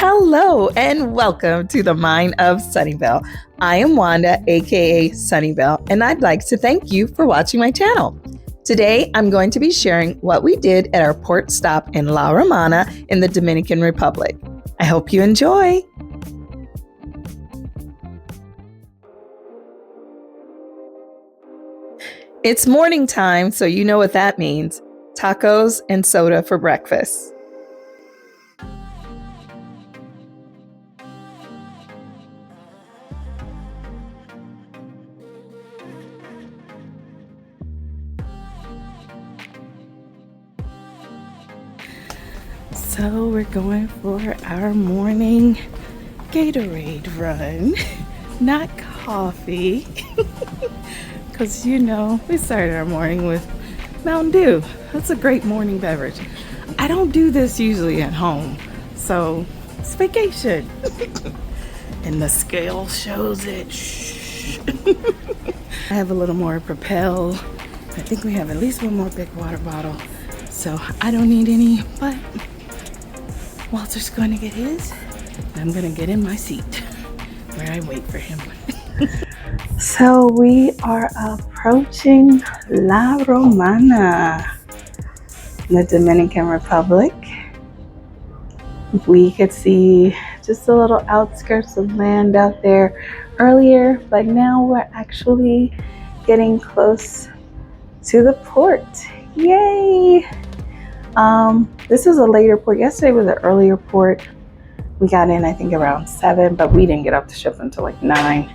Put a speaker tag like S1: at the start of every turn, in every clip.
S1: Hello and welcome to the Mind of Sunnyvale. I am Wanda, aka Sunnyvale, and I'd like to thank you for watching my channel. Today, I'm going to be sharing what we did at our port stop in La Romana in the Dominican Republic. I hope you enjoy. It's morning time, so you know what that means. Tacos and soda for breakfast. So we're going for our morning Gatorade run, not coffee, because we started our morning with Mountain Dew. That's a great morning beverage. I don't do this usually at home, so it's vacation. And the scale shows it. Shh. I have a little more Propel. I think we have at least one more big water bottle, so I don't need any, but Walter's going to get his. I'm going to get in my seat where I wait for him. So we are approaching La Romana, the Dominican Republic. We could see just a little outskirts of land out there earlier, but now we're actually getting close to the port. Yay! This is a later port. Yesterday was an earlier port. We got in, I think, around 7, but we didn't get off the ship until like 9.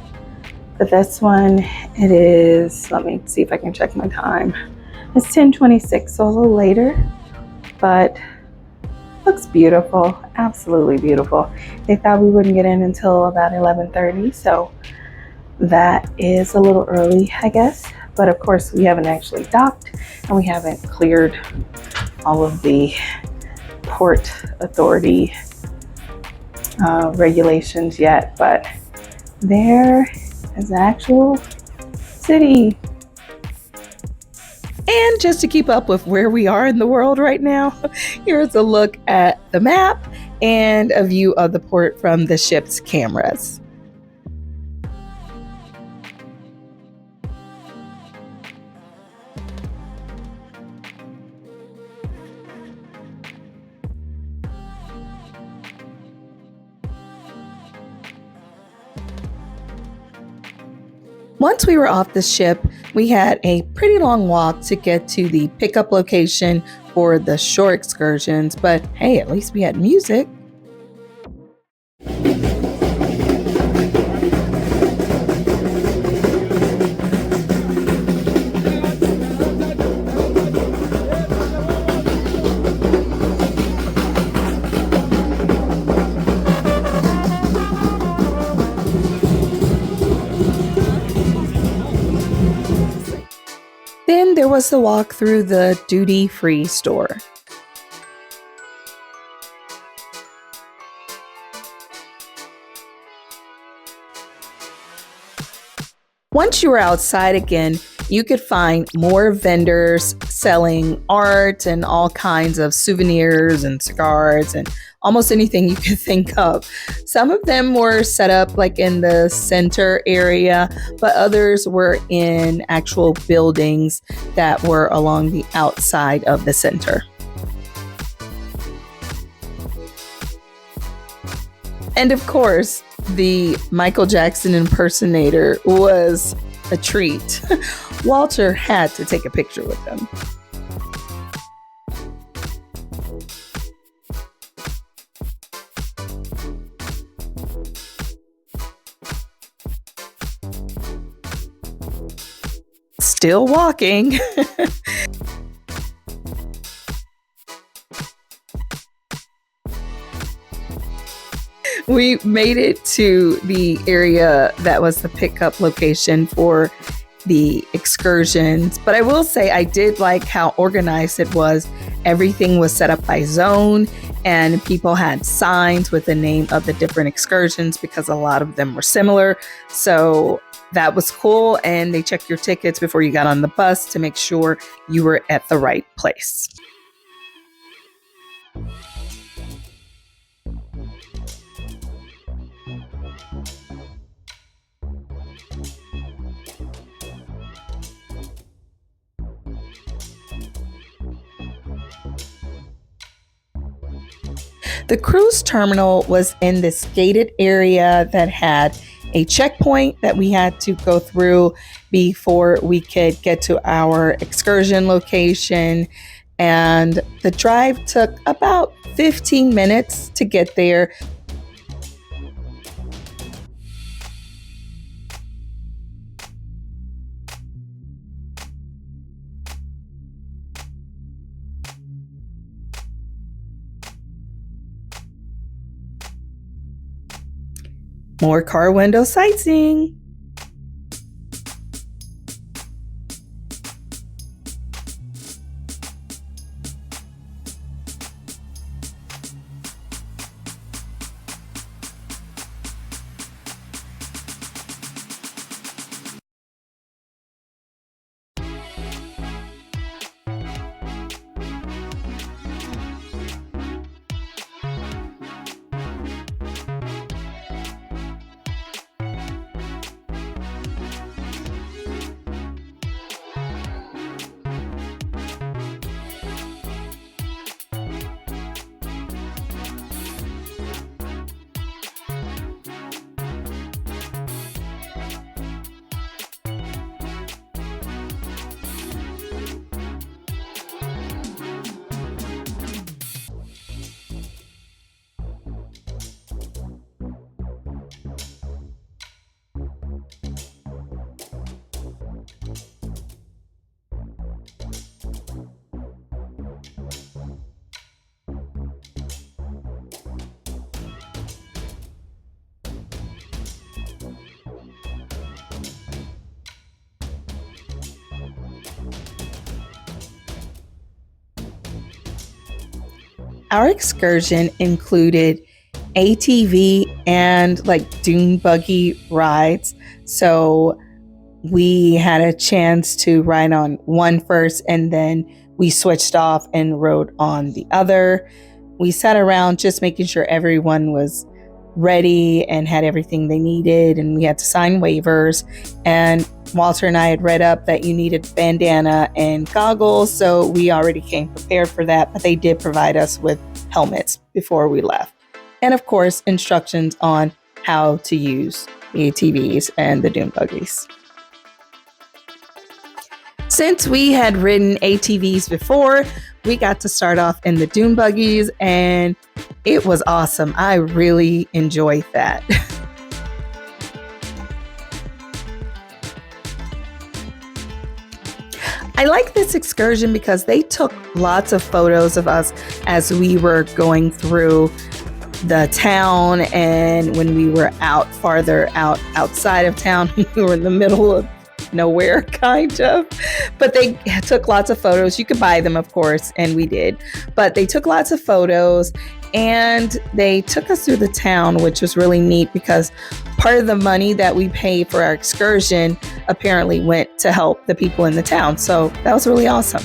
S1: But this one, it is, let me see if I can check my time. It's 10:26, so a little later, but looks beautiful, absolutely beautiful. They thought we wouldn't get in until about 11:30, so that is a little early, I guess. But of course, we haven't actually docked, and we haven't cleared all of the port authority regulations yet, but there is the actual city. And just to keep up with where we are in the world right now, here's a look at the map and a view of the port from the ship's cameras. Once we were off the ship, we had a pretty long walk to get to the pickup location for the shore excursions, but hey, at least we had music. Then there was the walk through the duty-free store. Once you were outside again, you could find more vendors selling art and all kinds of souvenirs and cigars and almost anything you could think of. Some of them were set up like in the center area, but others were in actual buildings that were along the outside of the center. And of course, the Michael Jackson impersonator was a treat. Walter had to take a picture with him. Still walking. We made it to the area that was the pickup location for the excursions, but I will say I did like how organized it was. Everything was set up by zone, and people had signs with the name of the different excursions because a lot of them were similar. So that was cool, and they checked your tickets before you got on the bus to make sure you were at the right place. The cruise terminal was in this gated area that had a checkpoint that we had to go through before we could get to our excursion location. And the drive took about 15 minutes to get there. More car window sightseeing. Our excursion included ATV and like dune buggy rides. So we had a chance to ride on one first, and then we switched off and rode on the other. We sat around just making sure everyone was ready and had everything they needed, and we had to sign waivers. And Walter and I had read up that you needed bandana and goggles, so we already came prepared for that, but they did provide us with helmets before we left. And of course, instructions on how to use the ATVs and the dune buggies. Since we had ridden ATVs before, we got to start off in the dune buggies, and it was awesome. I really enjoyed that. I like this excursion because they took lots of photos of us as we were going through the town, and when we were farther outside of town, we were in the middle of nowhere, kind of. But they took lots of photos. You could buy them, of course, and we did. But they took lots of photos, and they took us through the town, which was really neat because part of the money that we paid for our excursion apparently went to help the people in the town. So that was really awesome.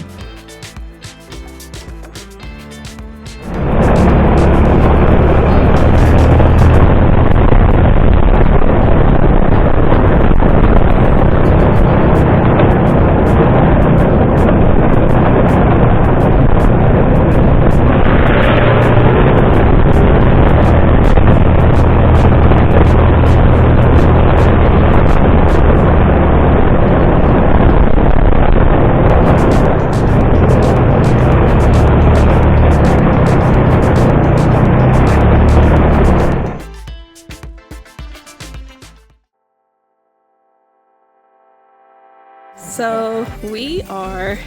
S1: So we are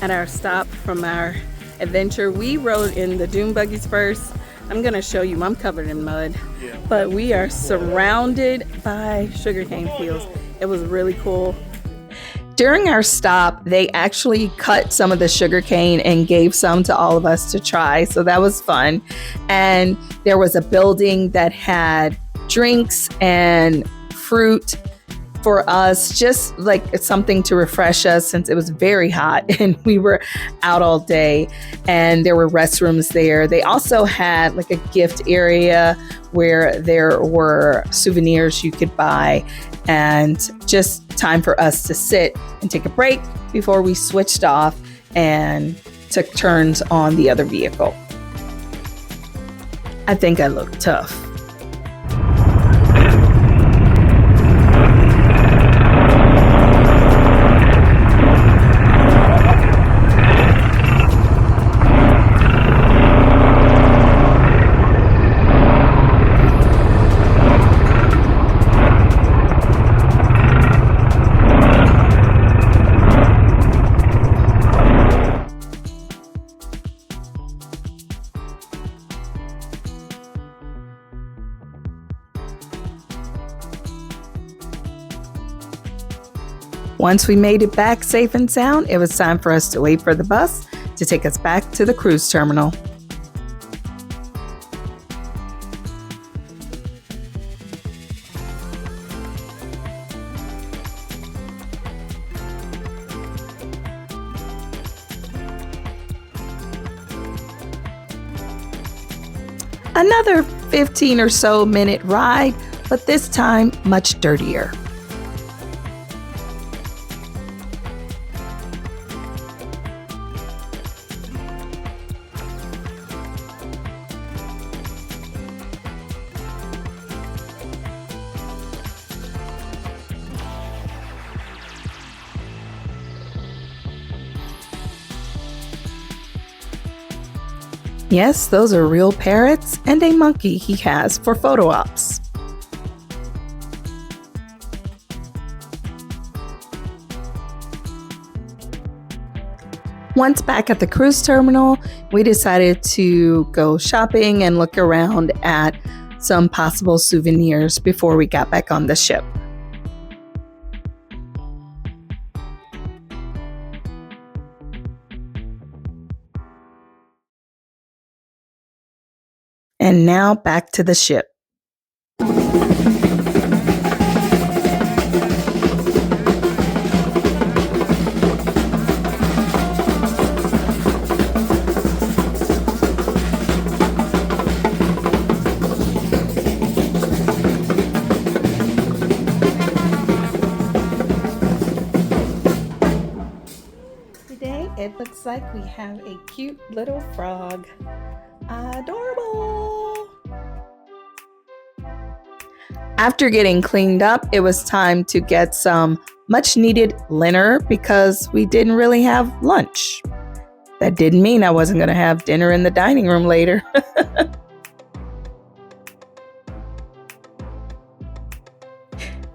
S1: at our stop from our adventure. We rode in the dune buggies first. I'm gonna show you, I'm covered in mud, but we are surrounded by sugarcane fields. It was really cool. During our stop, they actually cut some of the sugarcane and gave some to all of us to try. So that was fun. And there was a building that had drinks and fruit for us, just like something to refresh us since it was very hot and we were out all day. And there were restrooms there. They also had like a gift area where there were souvenirs you could buy, and just time for us to sit and take a break before we switched off and took turns on the other vehicle. I think I look tough. Once we made it back safe and sound, it was time for us to wait for the bus to take us back to the cruise terminal. Another 15 or so minute ride, but this time much dirtier. Yes, those are real parrots and a monkey he has for photo ops. Once back at the cruise terminal, we decided to go shopping and look around at some possible souvenirs before we got back on the ship. And now back to the ship. Today it looks like we have a cute little frog. Adorable! After getting cleaned up, it was time to get some much needed dinner because we didn't really have lunch. That didn't mean I wasn't going to have dinner in the dining room later.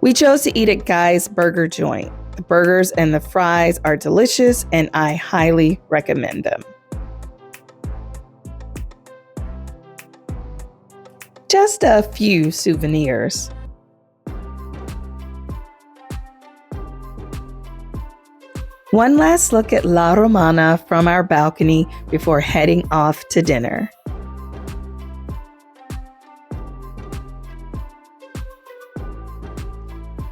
S1: We chose to eat at Guy's Burger Joint. The burgers and the fries are delicious and I highly recommend them. Just a few souvenirs. One last look at La Romana from our balcony before heading off to dinner.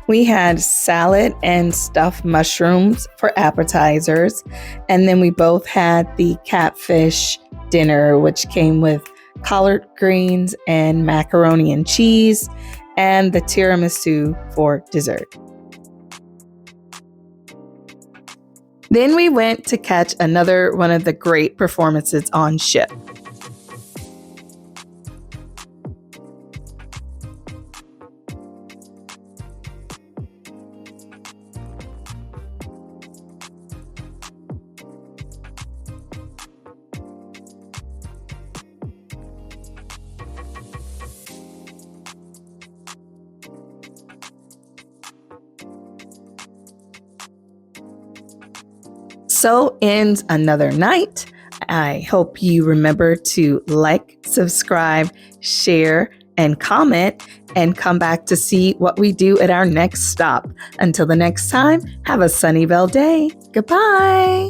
S1: We had salad and stuffed mushrooms for appetizers, and then we both had the catfish dinner, which came with collard greens and macaroni and cheese, and the tiramisu for dessert. Then we went to catch another one of the great performances on ship. So ends another night. I hope you remember to like, subscribe, share, and comment, and come back to see what we do at our next stop. Until the next time, have a Sunnyvale day. Goodbye.